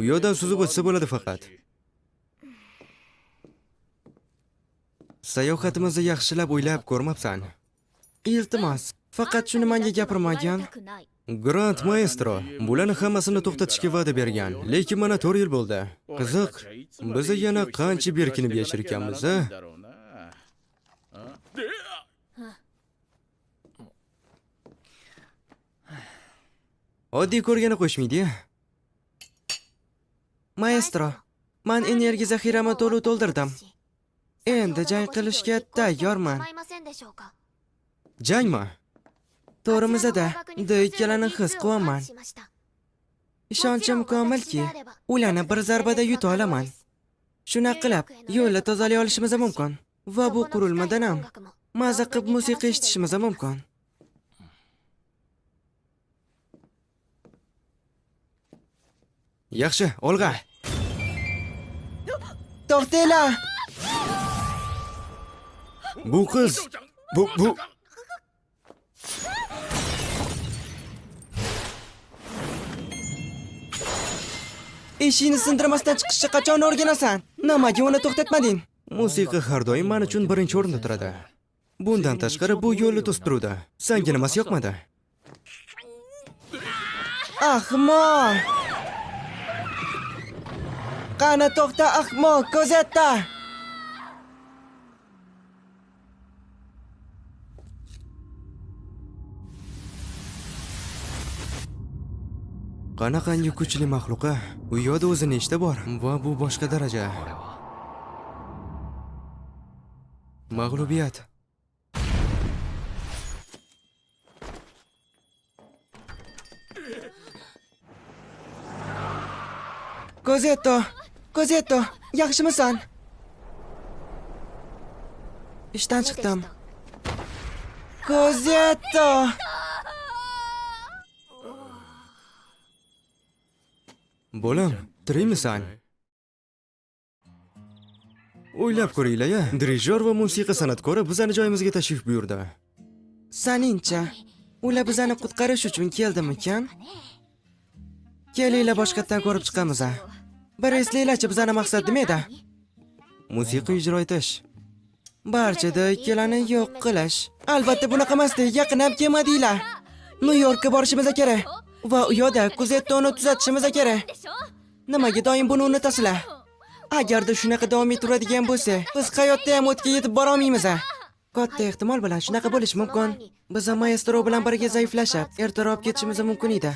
U yoqdan suzib o'tsa bo'ladi faqat. Sayohatimizni yaxshilab o'ylab ko'rmabsan. Iltimos, faqat shuni menga gapirmagan. Grand Maestro bularni hammasini to'xtatishga va'da bergan, lekin mana 4 yil bo'ldi. Qiziq, biz yana qancha berkinib yashirganmiz, a? Oddiy ko'rgani qo'shmaydi. Maestro, men energiya zaxiramni to'liq to'ldirdim. Endi jang qilishga tayyorman. Jangmi? To'g'rimizda, ikkalani his qilaman. Ishonchim komilki, ularni bir zarbada yuta olaman. Shuna qilib, yo'lni tozalay olishimiz mumkin. Va bu qurilmadan ham maza qilib musiqa eshitishimiz mumkin. Yaxshi, olg'a. To'xtanglar. Bu qiz, bu Eshikni sindirmasdan chiqishni qachon o'rganasan? Nimaga uni to'xtatmading? Musiqa har doim men uchun birinchi o'rinda turadi. Bundan tashqari bu yo'lni to'sib turdi. Senga nimasi yoqmadi? Ahmoq! Qani to'xta, ahmoq, Kozetta! Qanaqangi kuchli maxluqa, u yo'da o'zini ishda bor va bu boshqa daraja. Mag'lubiyat. Kozetta, yaxshimisan? Ishdan chiqdim. Kozetta! Bolam, tirikmisan? O'ylab ko'ringlar-ya, dirijor va musiqa san'atkori bizani joyimizga tashrif buyurdi. Saningcha, ular bizani qutqarish uchun keldimikan? Kelinglar boshqatdan ko'rib chiqamiz. Bir eslanglarchi, bizani maqsad nima edi? Musiqa ijro etish. Barchada ikkalani yo'q qilish. Albatta bunaqa emasdi, yaqin ham kelmadinglar. Nyu-Yorkka borishimiz kerak. Va u yoqda Kozettoni tuzatishimiz kerak. Nimaga doim buni unutasizlar? Agarda shunaqa davom etaveradigan bo'lsa, biz hayotda ham o'tga yetib bora olmaymiz. Katta ehtimol bilan shunaqa bo'lishi mumkin. Biz maestro bilan birga zaiflashib, ertaroq ketishimiz mumkin edi.